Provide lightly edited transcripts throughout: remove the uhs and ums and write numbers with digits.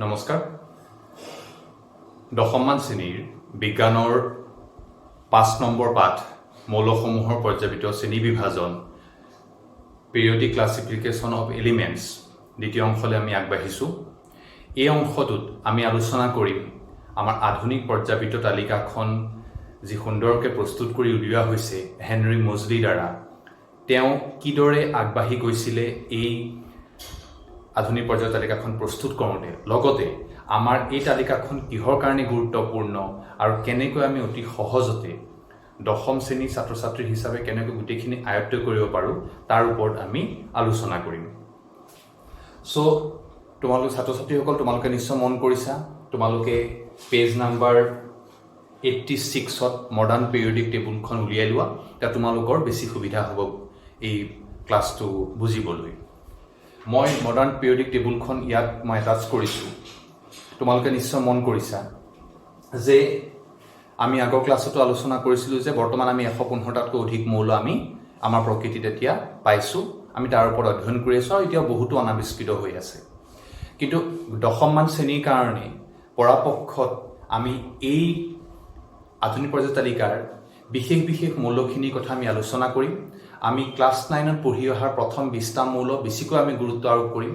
নমস্কাৰ দশমমান শ্ৰেণীৰ বিজ্ঞানৰ ৫ নম্বৰ পাঠ মৌলসমূহৰ পৰ্যায়িত শ্ৰেণী বিভাজন পিৰিয়ডিক ক্লাছিফিকেশ্যন অফ এলিমেণ্টছ দ্বিতীয় অংশলৈ আমি আগবাঢ়িছোঁ। এই অংশটোত আমি আলোচনা কৰিম আমাৰ আধুনিক পৰ্যায়িত তালিকাখন যি সুন্দৰকৈ প্ৰস্তুত কৰি উলিওৱা হৈছে হেনৰি মজলিৰ দ্বাৰা। তেওঁ কিদৰে আগবাঢ়ি গৈছিলে এই আধুনিক পৰ্যায়ৰ তালিকাখন প্ৰস্তুত কৰোঁতে, লগতে আমাৰ এই তালিকাখন কিহৰ কাৰণে গুৰুত্বপূৰ্ণ আৰু কেনেকৈ আমি অতি সহজতে দশম শ্ৰেণীৰ ছাত্ৰ ছাত্ৰী হিচাপে কেনেকৈ গোটেইখিনি আয়ত্ত কৰিব পাৰোঁ তাৰ ওপৰত আমি আলোচনা কৰিম। চ' তোমালোক ছাত্ৰ ছাত্ৰীসকল তোমালোকে নিশ্চয় মন কৰিছা, তোমালোকে পেজ নাম্বাৰ 86ত মডাৰ্ণ পিৰিয়ডিক টেবুলখন উলিয়াই লোৱা, তেতিয়া তোমালোকৰ বেছি সুবিধা হ'ব এই ক্লাছটো বুজিবলৈ। মই মডাৰ্ণ পিৰিয়ডিক টেবুলখন ইয়াত মই এটাচ কৰিছোঁ। তোমালোকে নিশ্চয় মন কৰিছা যে আমি আগৰ ক্লাছতো আলোচনা কৰিছিলোঁ যে বৰ্তমান আমি 115টাতকৈ অধিক মৌল আমি আমাৰ প্ৰকৃতিত এতিয়া পাইছোঁ। আমি তাৰ ওপৰত অধ্যয়ন কৰি আছোঁ আৰু এতিয়াও বহুতো অনাৱিষ্কৃত হৈ আছে। কিন্তু দশমমান শ্ৰেণীৰ কাৰণে পৰাপক্ষত আমি এই আধুনিক পৰ্যায় তালিকাৰ বিশেষ মৌলখিনিৰ কথা আমি আলোচনা কৰিম। আমি ক্লাছ 9ত পঢ়ি অহাৰ প্ৰথম 20টা মৌল বেছিকৈ আমি গুৰুত্ব আৰোপ কৰিম।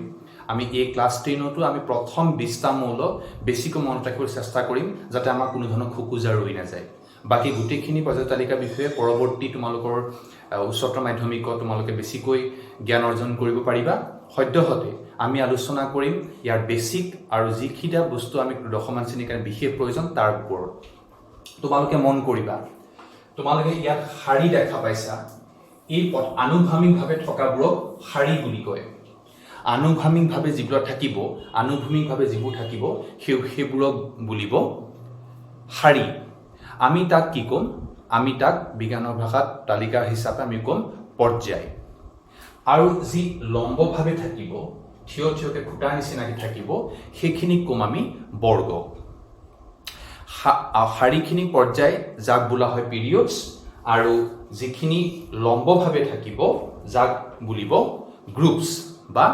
আমি এই ক্লাছ 10তো আমি প্ৰথম 20টা মৌল বেছিকৈ মনত ৰাখিবলৈ চেষ্টা কৰিম, যাতে আমাৰ কোনো ধৰণৰ খোকোজা ৰৈ নাযায়। বাকী গোটেইখিনি পৰ্যায় তালিকাৰ বিষয়ে পৰৱৰ্তী তোমালোকৰ উচ্চতৰ মাধ্যমিকত তোমালোকে বেছিকৈ জ্ঞান অৰ্জন কৰিব পাৰিবা। সদ্যহতে আমি আলোচনা কৰিম ইয়াৰ বেছিক আৰু যিকেইটা বস্তু আমি দশমমান শ্ৰেণীৰ কাৰণে বিশেষ প্ৰয়োজন তাৰ ওপৰত। তোমালোকে মন কৰিবা, তোমালোকে ইয়াত শাৰী দেখা পাইছা। এই আনুভূমিকভাৱে থকাবোৰক শাৰী বুলি কয়। আনুভূমিকভাৱে যিবোৰ থাকিব সেইবোৰক বুলিব শাৰী। আমি তাক কি ক'ম? আমি তাক বিজ্ঞানৰ ভাষাত তালিকা হিচাপে আমি ক'ম পৰ্যায়। আৰু যি লম্বভাৱে থাকিব, থিয়কৈ খুটাৰ নিচিনাকৈ থাকিব, সেইখিনিক ক'ম আমি বৰ্গ। শাৰীখিনি পৰ্যায় যাক বোলা হয় পিৰিয়ডছ, আৰু যিখিনি লম্বভাৱে থাকিব যাক বুলিব গ্ৰুপছ বা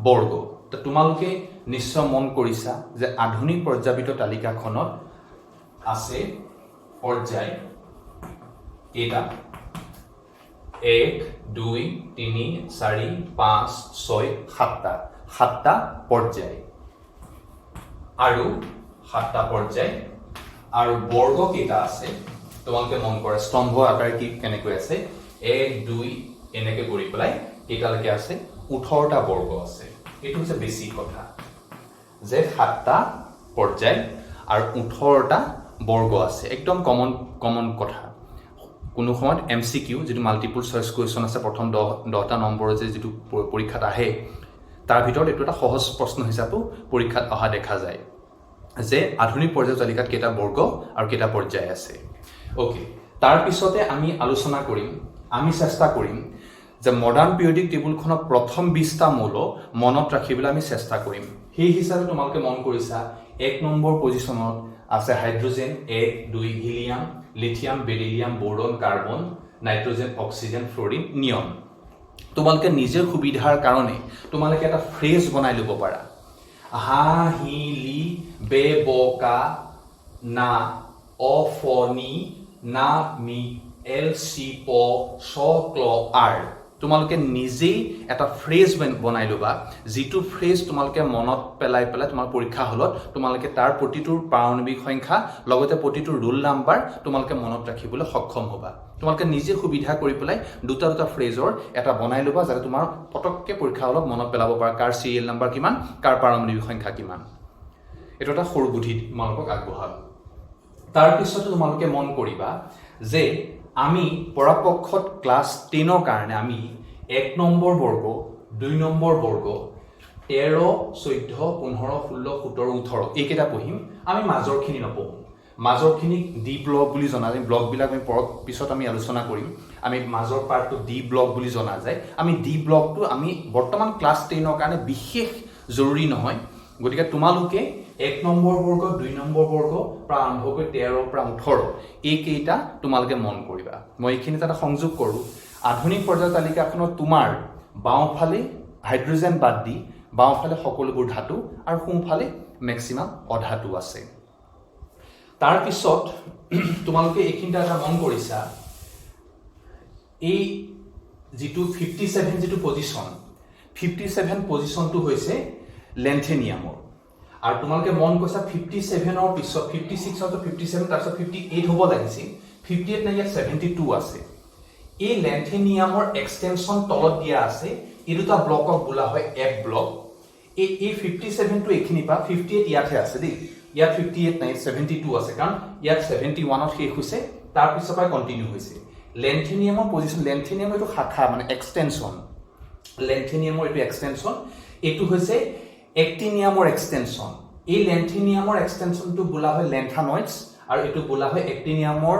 বৰ্গ। তো তোমালোকে নিশ্চয় মন কৰিছা যে আধুনিক পৰ্যায়িত তালিকাখনত আছে পৰ্যায় কেইটা? 1, 2, 3, 4, 5, 6, 7টা পৰ্যায় আৰু 7টা পৰ্যায়। আৰু বৰ্গ কেইটা আছে তোমালোকে মন কৰা, স্তম্ভ আকাৰে কি কেনেকৈ আছে? 1, 2 এনেকৈ কৰি পেলাই কেইটালৈকে আছে? 18টা বৰ্গ আছে। এইটো হৈছে বেছি কথা যে 7টা পৰ্যায় আৰু 18টা বৰ্গ আছে। একদম কমন কথা। কোনো সময়ত MCQ যিটো মাল্টিপল চইচ কুৱেশ্যন আছে, প্ৰথম 10টা নম্বৰৰ যে যিটো পৰীক্ষাত আহে, তাৰ ভিতৰত এইটো এটা সহজ প্ৰশ্ন হিচাপেও পৰীক্ষাত অহা দেখা যায় যে আধুনিক পৰ্যায় তালিকাত কেইটা বৰ্গ আৰু কেইটা পৰ্যায় আছে। অ'কে, তাৰপিছতে আমি আলোচনা কৰিম, আমি চেষ্টা কৰিম যে মডাৰ্ণ পিৰিয়ডিক টেবুলখনৰ প্ৰথম 20টা মৌল মনত ৰাখিবলৈ আমি চেষ্টা কৰিম। সেই হিচাপে তোমালোকে মন কৰিছা 1 নম্বৰ পজিশ্যনত আছে hydrogen, 1, 2 helium, lithium, beryllium, boron, carbon, nitrogen, oxygen, fluorine, neon. তোমালোকে নিজৰ সুবিধাৰ কাৰণে তোমালোকে এটা ফ্ৰেজ বনাই ল'ব পাৰা। হাঁহিলি বেবকা না অফনি না মি এল চি প চ ক্ল আৰ। তোমালোকে নিজেই এটা ফ্ৰেজ বনাই ল'বা, যিটো ফ্ৰেজ তোমালোকে মনত পেলাই তোমাৰ পৰীক্ষা হলত তোমালোকে তাৰ প্ৰতিটোৰ পাৰমাণৱিক সংখ্যা লগতে প্ৰতিটো ৰোল নাম্বাৰ তোমালোকে মনত ৰাখিবলৈ সক্ষম হ'বা। তোমালোকে নিজে সুবিধা কৰি পেলাই দুটা ফ্ৰেজৰ এটা বনাই ল'বা, যাতে তোমাৰ পটককৈ পৰীক্ষা হলত মনত পেলাব পাৰা কাৰ চিৰিয়েল নাম্বাৰ কিমান, কাৰ পাৰমাণৱিক সংখ্যা কিমান। এইটো এটা সৰু বুদ্ধি তোমালোকক আগবঢ়াম। তাৰপিছতে তোমালোকে মন কৰিবা যে আমি পৰাপক্ষত ক্লাছ 10ৰ কাৰণে আমি 1 নম্বৰ বৰ্গ, 2 নম্বৰ বৰ্গ, 13, 14, 15, 16, 17, 18 এইকেইটা পঢ়িম। আমি মাজৰখিনি নপঢ়োঁ। মাজৰখিনিক ডি ব্লক বুলি জনা যায়। ব্লকবিলাক আমি পিছত আমি আলোচনা কৰিম। আমি মাজৰ পাৰ্টটো ডি ব্লক বুলি জনা যায়। আমি ডি ব্লকটো আমি বৰ্তমান ক্লাছ 10ৰ কাৰণে বিশেষ জৰুৰী নহয়। গতিকে তোমালোকে 1 নম্বৰ বৰ্গ, 2 নম্বৰ বৰ্গ পৰা আৰম্ভ কৰি 13 পৰা 18 এইকেইটা তোমালোকে মন কৰিবা। মই এইখিনি এটা সংযোগ কৰোঁ। আধুনিক পৰ্যায় তালিকাখনত তোমাৰ বাওঁফালে হাইড্ৰজেন বাদ দি বাওঁফালে সকলোবোৰ ধাতু আৰু সোঁফালে মেক্সিমাম অধাতু আছে তাৰ পিছত তোমালোকে এইখিনিতে এটা মন কৰিছা এই যেটো 57 যেটো পজিশন 57 পজিশনটো হৈছে লেন্থেনিয়ামৰ আৰু তোমালোকে মন কৈছা 57 ৰ পিছত 56 ৰ 57 তাৰ পিছত 58 হ'ব লাগিছিল 58 নাই ইয়াত 72 আছে এই লেন্থেনিয়ামৰ এক্সটেনশন তলত দিয়া আছে এই দুটা ব্লকক বোলা হয় এফ ব্লক এই 57 টো এখিনি পা 58 ইয়াতে আছে দেই ইয়াত 58 নাই 72 আছে কাৰণ ইয়াত 71 ত শেষ হৈছে তাৰ পিছৰ পৰা কন্টিনিউ হৈছে লেন্থেনিয়ামৰ পজিশন লেন্থেনিয়ামৰ এটো শাখা মানে এক্সটেনশন লেন্থেনিয়ামৰ এটো এক্সটেনশন এটো হৈছে এক্টিনিয়ামৰ এক্সটেনশন এই লেন্থেনিয়ামৰ এক্সটেনশনটো বোলা হয় লেন্থানয়েডছ আৰু এটো বোলা হয় এক্টিনিয়ামৰ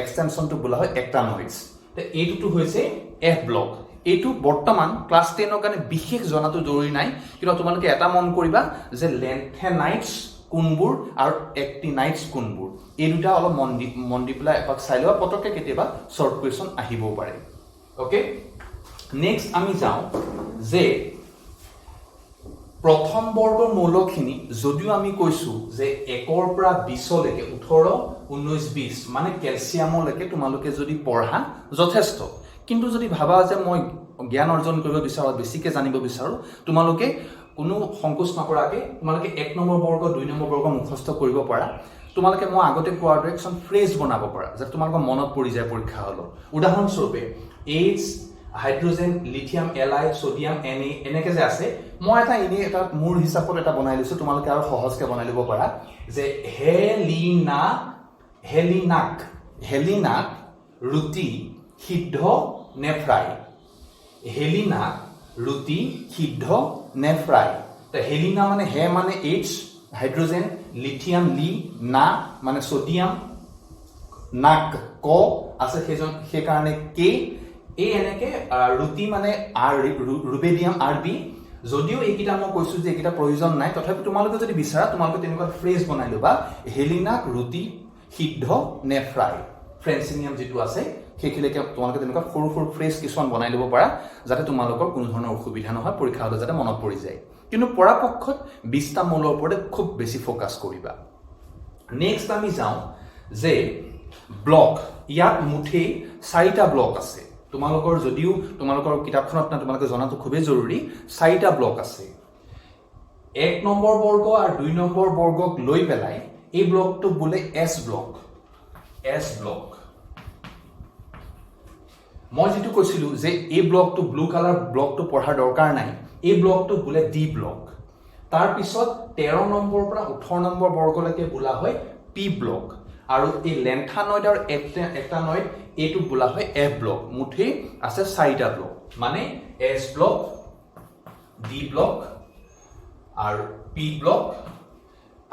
এক্সটেনশনটো বোলা হয় এক্টানয়েডছ তে এইটো হৈছে এফ ব্লক এইটো বৰ্তমান ক্লাস 10 ৰ কাৰণে বিশেষ জনাটো জৰুৰী নাই কিন্তু তোমালোকে এটা মন কৰিবা যে লেন্থেনাইটছ কোনবোৰ আৰু এক্টিনাইটছ কোনবোৰ এই দুটা অলপ মন দি পেলাই এপাক চাই লবা পটকে কেতিয়াবা শৰ্ট কোৱেশ্চন আহিবও পাৰে ওকে নেক্সট আমি যাও যে প্ৰথম বৰ্গৰ মৌলখিনি যদিও আমি কৈছো যে 1 ৰ পৰা 20 লৈকে 18 19 20 মানে ক্যালসিয়ামলৈকে তোমালোকে যদি পঢ়া যথেষ্ট কিন্তু যদি ভাবা যে মই জ্ঞান অৰ্জন কৰিব বিচাৰো বেছিকে জানিব বিচাৰো তোমালোকে কোনো সংকোচ নকৰাকে তোমালোকে 1 নম্বৰ বৰ্গ 2 নম্বৰ বৰ্গ মুখস্থ কৰিব পাৰা তোমালোকে মই আগতে কোৱাৰ ডাইৰেকশন ফ্ৰেজ বনাব পাৰা যে তোমালোকৰ মনত পৰি যায় পৰীক্ষা হলত উদাহৰণ স্বৰূপে H hydrogen lithium Li sodium Na এনেকে যে আছে মই এটা ইনি এটা মূল হিচাপত এটা বনাই লৈছো তোমালোকে আৰু সহজকে বনাই লব পাৰা যে হেলিনাক ৰুটি সিদ্ধ নে ফ্ৰাই হেলিনা ৰুটি সিদ্ধ নে ফ্ৰাই তে হেলিনা মানে হে মানে H হাইড্ৰোজেন লিথিয়াম লি না মানে সোডিয়াম নাক ক আছে সেই কাৰণে কে এই এনেকে ৰুটি মানে আৰ ৰুবেডিয়াম আৰবি যদিও এইকিটা মই কৈছো যে এইকিটা প্ৰয়োজন নাই তথাপি তোমালোকে যদি বিচাৰা তোমালোকে তেনেকুৱা ফ্ৰেজ বনাই লবা হেলিনাক ৰুটি সিদ্ধ নে ফ্ৰাই ফ্ৰেন্সিনিয়াম যেটো আছে সেইখিলেকে তোমালোকে তেনেকুৱা সৰু সৰু ফ্ৰেজ কিছুমান বনাই লব পাৰা যাতে তোমালোকৰ কোনো ধৰণৰ অসুবিধা নহয় পৰীক্ষা হলে যাতে মনত পৰি যায় কিন্তু পৰাপক্ষত 20টা মৌলৰ ওপৰত খুব বেছি ফোকাস কৰিবা নেক্সট আমি যাও যে ব্লক ইয়াত মুঠে 4টা ব্লক আছে তোমালোকৰ যদিও তোমালোকৰ কিতাপখনত না তোমালোকে জনাটো খুবেই জৰুৰী 4টা ব্লক আছে 1 নম্বৰ বৰ্গ আৰু 2 নম্বৰ বৰ্গক লৈ পেলাই এই ব্লকটো বোলে এস ব্লক মই যেটো কৈছিলো যে এই ব্লকটো ব্লু কালাৰ ব্লকটো পঢ়াৰ দৰকাৰ নাই এই ব্লকটো বোলে ডি ব্লক তাৰ পিছত 13 নম্বৰ পৰা 18 নম্বৰ বৰ্গলৈকে বোলা হয় পি ব্লক আৰু এই লেন্থানয়েড আৰু এক্টানয়েড এটো বোলা হয় এফ ব্লক মুঠে আছে 4টা ব্লক মানে এস ব্লক ডি ব্লক আৰু পি ব্লক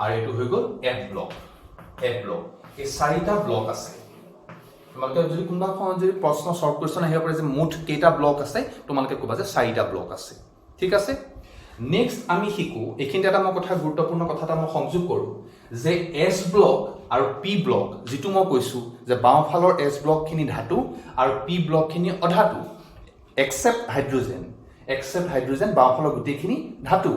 আৰু এটো হৈ গল এফ ব্লক এই 4টা ব্লক আছে তোমালোকে যদি কোনবা খন যদি প্ৰশ্ন শৰ্ট কোৱেশ্চন আহিব পাৰে যে মুঠ কেইটা ব্লক আছে তোমালোকে কবা যে 4টা ব্লক আছে ঠিক আছে নেক্সট আমি শিকো এখিনতে এটা মই কথা গুৰুত্বপূৰ্ণ কথাটা মই সংযোগ কৰো যে এস ব্লক আৰু পি ব্লক যেটো মই কৈছো যে বাওঁফালৰ এস ব্লক খিনি ধাতু আৰু পি ব্লক খিনি অধাতু এক্সেপ্ট হাইড্ৰোজেন বাওঁফালৰ গুটেখিনি ধাতু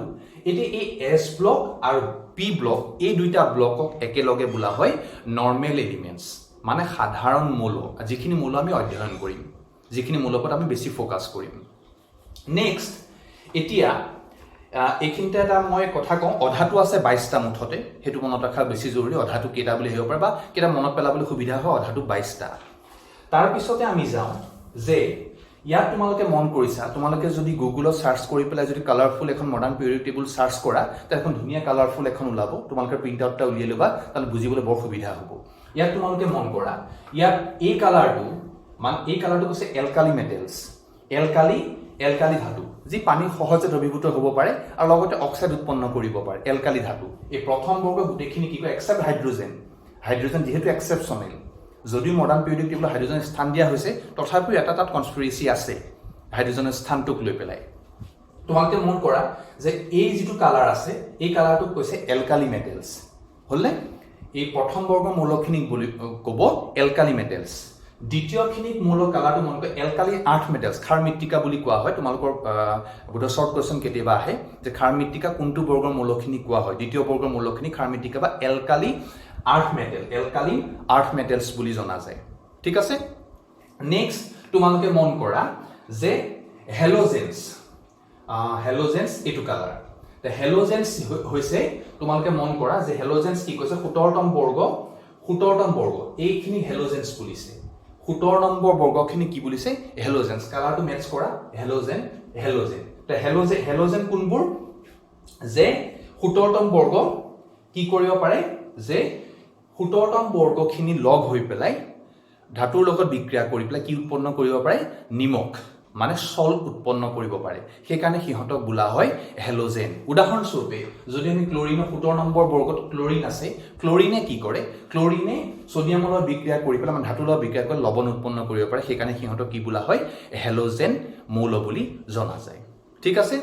এতে এই এস ব্লক আৰু পি ব্লক এই দুইটা ব্লকক একেলগে বোলা হয় নৰ্মেল এলিমেন্টস মানে সাধাৰণ মৌল যিখিনি মৌল আমি অধ্যয়ন কৰিম যিখিনি মৌলৰ ওপৰত আমি বেছি ফোকাস কৰিম নেক্সট এতিয়া এইখিনতে এটা মই কথা কওঁ অধাতু আছে 22টা মুঠতে হেতু মনত ৰাখা বেছি জৰুৰী অধাতু কেটা বুলি হেব পাৰ বা কেটা মনত পেলাবলৈ সুবিধা হয় অধাতু 22টা তাৰ পিছতে আমি যাওঁ যে ইয়াত তোমালোকে মন কৰিছা তোমালোকে যদি গুগলত সাৰ্চ কৰি পেলাই যদি কালাৰফুল এখন মডাৰ্ন পিৰিয়ডিক টেবুল সাৰ্চ কৰা তে এখন ধুনীয়া কালাৰফুল এখন ওলাব তোমালোকে প্ৰিন্ট আউটটা উলিয়াই লবা তাহলে বুজিবলৈ বৰ সুবিধা হ'ব ইয়াত তোমালোকে মন কৰা ইয়াত এই কালাৰটো কৈছে এলকালি মেটেলস এলকালি ধাতু যি পানী সহজে দ্ৰৱীভূত হ'ব পাৰে আৰু লগতে অক্সাইড উৎপন্ন কৰিব পাৰে এলকালি ধাতু এই প্ৰথম বৰ্গ গুটেখিনি কি কয় এক্সেপ্ট হাইড্ৰোজেন যেহেতু এক্সেপচনেল যদিও মডাৰ্ন পিৰিয়ডিক টেবুল হাইড্ৰোজেন স্থান দিয়া হৈছে তথাপিও এটা তাত কনস্পিৰেসি আছে হাইড্ৰোজেনৰ স্থানটোক লৈ পেলাই তোমালোকে মন কৰা যে এই যেটো কালাৰ আছে এই কালাৰটো কৈছে এলকালি মেটেলস হলনে এই প্ৰথম বৰ্গ মৌলখিনি বুলি ক'ব এলকালি মেটেলস দ্বিতীয়খিনিক মূলৰ কালাৰটো মন কৰে এলকালি আৰ্থ মেটেলছ ক্ষাৰ মৃত্তিকা বুলি কোৱা হয় তোমালোকৰ বোধ শৰ্ট কোৱেশ্চন কেতিয়াবা আহে যে ক্ষাৰ মৃত্তিকা কোনটো বৰ্গৰ মূলখিনি কোৱা হয় দ্বিতীয় বৰ্গৰ মূলখিনি ক্ষাৰ মৃত্তিকা বা এলকালি আৰ্থ মেটেলছ বুলি জনা যায় ঠিক আছে নেক্সট তোমালোকে মন কৰা যে হেলোজেনছ এইটো কালাৰ তে হেলোজেনছ হৈছে তোমালোকে মন কৰা যে হেলোজেনছ কি কৈছে 17তম বৰ্গ এইখিনি হেলোজেনছ বুলিছে 17 নম্বৰ বৰ্গখিনি কি বুলিছে হেলোজেনছ কালাৰটো মেচ কৰা হেলোজেন তে হেলোজেন কোনবোৰ যে 17তম বৰ্গ কি কৰিব পাৰে যে 17তম বৰ্গখিনি লগ হৈ পেলাই ধাতুৰ লগত বিক্ৰিয়া কৰি পেলাই কি উৎপন্ন কৰিব পাৰে নিমখ মানে সল্ট উৎপন্ন কৰিব পাৰে সেইকাৰণে সিহঁতক বোলা হয় হেলোজেন উদাহৰণস্বৰূপে যদি আমি ক্লোৰিনৰ 17 নম্বৰ বৰ্গত ক্লোৰিন আছে ক্লোৰিনে কি কৰে ক্লোৰিনে সোডিয়ামৰ লগত বিক্ৰিয়া কৰি পেলাই মানে ধাতুৰ লগত বিক্ৰিয়া কৰি লৱণ উৎপন্ন কৰিব পাৰে সেইকাৰণে সিহঁতক কি বোলা হয় হেলোজেন মৌল বুলি জনা যায় ঠিক আছে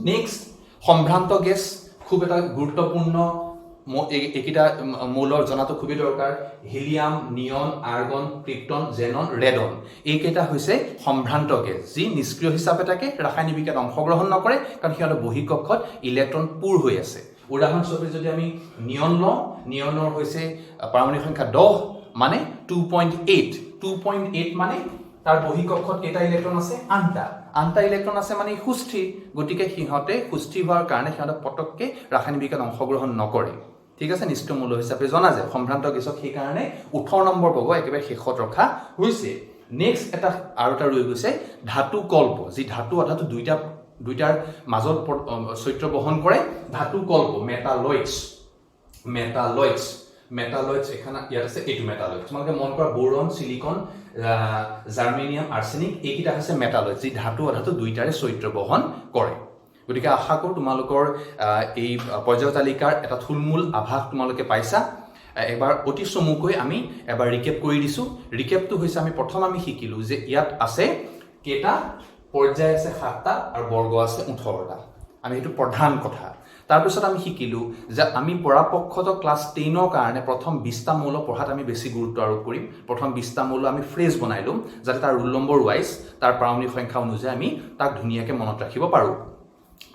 নেক্সট সম্ভ্ৰান্ত গেছ খুব এটা গুৰুত্বপূৰ্ণ এইকেইটা মৌলৰ জনাটো খুবই দৰকাৰ হিলিয়াম নিয়ন আৰ্গন ক্ৰিপ্টন জেনন ৰেডন এইকেইটা হৈছে সম্ভ্ৰান্ত গেছ যি নিষ্ক্ৰিয় হিচাপে থাকে ৰাসায়নিক বিক্ৰিয়াত অংশগ্ৰহণ নকৰে কাৰণ সিহঁতৰ বহিঃকক্ষত ইলেক্ট্ৰন পূৰ হৈ আছে উদাহৰণস্বৰূপে যদি আমি নিয়ন লওঁ নিয়নৰ হৈছে পাৰমাণৱিক সংখ্যা 10 মানে 2.8 মানে তাৰ বহিঃকক্ষত কেইটা ইলেক্ট্ৰন আছে আনটা ইলেক্ট্ৰন আছে মানে সুস্থিৰ গতিকে সিহঁতে সুস্থিৰ হোৱাৰ কাৰণে সিহঁতে পটককে ৰাসায়নিক বিক্ৰিয়াত অংশগ্ৰহণ নকৰে ঠিক আছে নিষ্ক্ৰিয় মৌল হিচাপে জনা যায় সম্ভ্ৰান্ত গেছক সেইকাৰণে 18 নম্বৰ বৰ্গ একেবাৰে শেষত ৰখা হৈছে নেক্সট এটা আৰু এটা ৰৈ গৈছে ধাতু কল্প যি ধাতু অৰ্থাৎ দুইটাৰ মাজত চৰিত্ৰ বহন কৰে ধাতু কল্প মেটালয়েডছ এখানা ইয়াত আছে এইটো মেটালয়েড তোমালোকে মন কৰা বোৰন সিলিকন জাৰ্মেনিয়াম আৰ্ছেনিক এইকেইটা হৈছে মেটালয়েড যি ধাতু অৰ্থাৎ দুইটাৰে চৰিত্ৰ বহন কৰে গতিকে আশা কৰোঁ তোমালোকৰ এই পৰ্যায় তালিকাৰ এটা থুলমূল আভাস তোমালোকে পাইছা এবাৰ অতি চমুকৈ আমি এবাৰ ৰিকেপ কৰি দিছো ৰিকেপটো হৈছে আমি প্ৰথম আমি শিকিলো যে ইয়াত আছে কেটা পৰ্যায় আছে 7টা আৰু বৰ্গ আছে 18টা আমি এইটো প্ৰধান কথা তাৰ পিছত আমি শিকিলো যে আমি পৰাপক্ষত ক্লাস 10 ৰ কাৰণে প্ৰথম 20টা মৌল পঢ়াত আমি বেছি গুৰুত্ব আৰোপ কৰিম প্ৰথম 20টা মৌল আমি ফ্ৰেজ বনাই লম যাতে তাৰ ৰোল নম্বৰ ওয়াইজ তাৰ পাৰমাণৱিক সংখ্যা অনুযায়ী আমি তাক ধুনীয়াকৈ মনত ৰাখিব পাৰো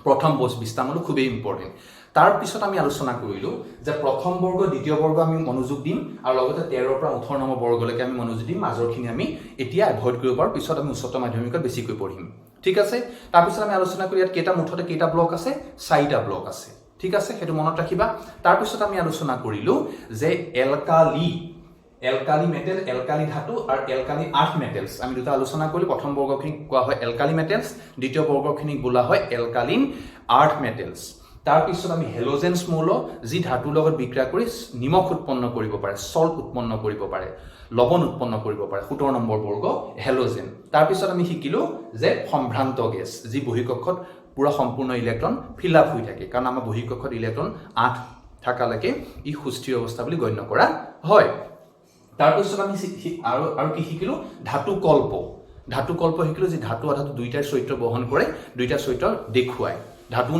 প্ৰথম 20টা মৌল খুবই ইম্পৰ্টেন্ট তাৰ পিছত আমি আলোচনা কৰিলো যে প্ৰথম বৰ্গ দ্বিতীয় বৰ্গ আমি মনোযোগ দিম আৰু লগতে 13 ৰ পৰা 18 নম্বৰ বৰ্গলৈকে আমি মনোযোগ দিম মাজৰখিনি আমি এতিয়া এভয়েড কৰিব পাৰো পিছত আমি উচ্চতৰ মাধ্যমিকত বেছিকৈ পঢ়িম ঠিক আছে তাৰ পিছত আমি আলোচনা কৰি ইয়াত কেটা মুঠতে কেটা ব্লক আছে 4টা ব্লক আছে ঠিক আছে হেতু মনত ৰাখিবা তাৰ পিছত আমি আলোচনা কৰিলো যে এলকালি মেটেল এলকালি ধাতু আৰু এলকালি আৰ্থ মেটেলছ আমি দুটা আলোচনা কৰিলো প্ৰথম বৰ্গখিনি কোৱা হয় এলকালি মেটেলছ দ্বিতীয় বৰ্গখিনি বোলা হয় এলকালিন আৰ্থ মেটেলছ তাৰ পিছত আমি হেলোজেনছ মৌল যি ধাতুৰ লগত বিক্ৰিয়া কৰি নিমখ উৎপন্ন কৰিব পাৰে সল্ট উৎপন্ন কৰিব পাৰে লৱণ উৎপন্ন কৰিব পাৰে 17 নম্বৰ বৰ্গ হেলোজেন তাৰ পিছত আমি শিকিলো যে সম্ভ্ৰান্ত গেছ যি বহিঃকক্ষত পুৰা সম্পূৰ্ণ ইলেক্ট্ৰন ফিল আপ হৈ থাকে কাৰণ আমাৰ বহিঃকক্ষত ইলেক্ট্ৰন 8 থাকালৈকে ই সুস্থিৰ অৱস্থা বুলি গণ্য কৰা হয় তাৰ পিছত আমি আৰু কি শিকিলো ধাতু কল্প শিকিলো যে ধাতু অৰ্থাৎ দুইটাৰ চৰিত্ৰ বহন কৰে দুইটা চৰিত্ৰ দেখুৱায় ধাতু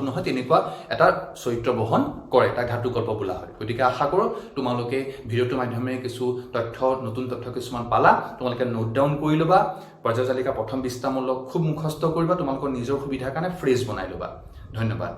নহয় তেনেকুৱা এটা চৰিত্ৰ বহন কৰে তাক ধাতু কল্প বোলা হয় গতিকে আশা কৰোঁ তোমালোকে ভিডিঅ'টোৰ মাধ্যমেৰে কিছু নতুন তথ্য কিছুমান পালা তোমালোকে নোট ডাউন কৰি ল'বা পৰ্যায় তালিকা প্ৰথম 20টা মৌল খুব মুখস্থ কৰিবা তোমালোকৰ নিজৰ সুবিধাৰ কাৰণে ফ্ৰেজ বনাই ল'বা ধন্যবাদ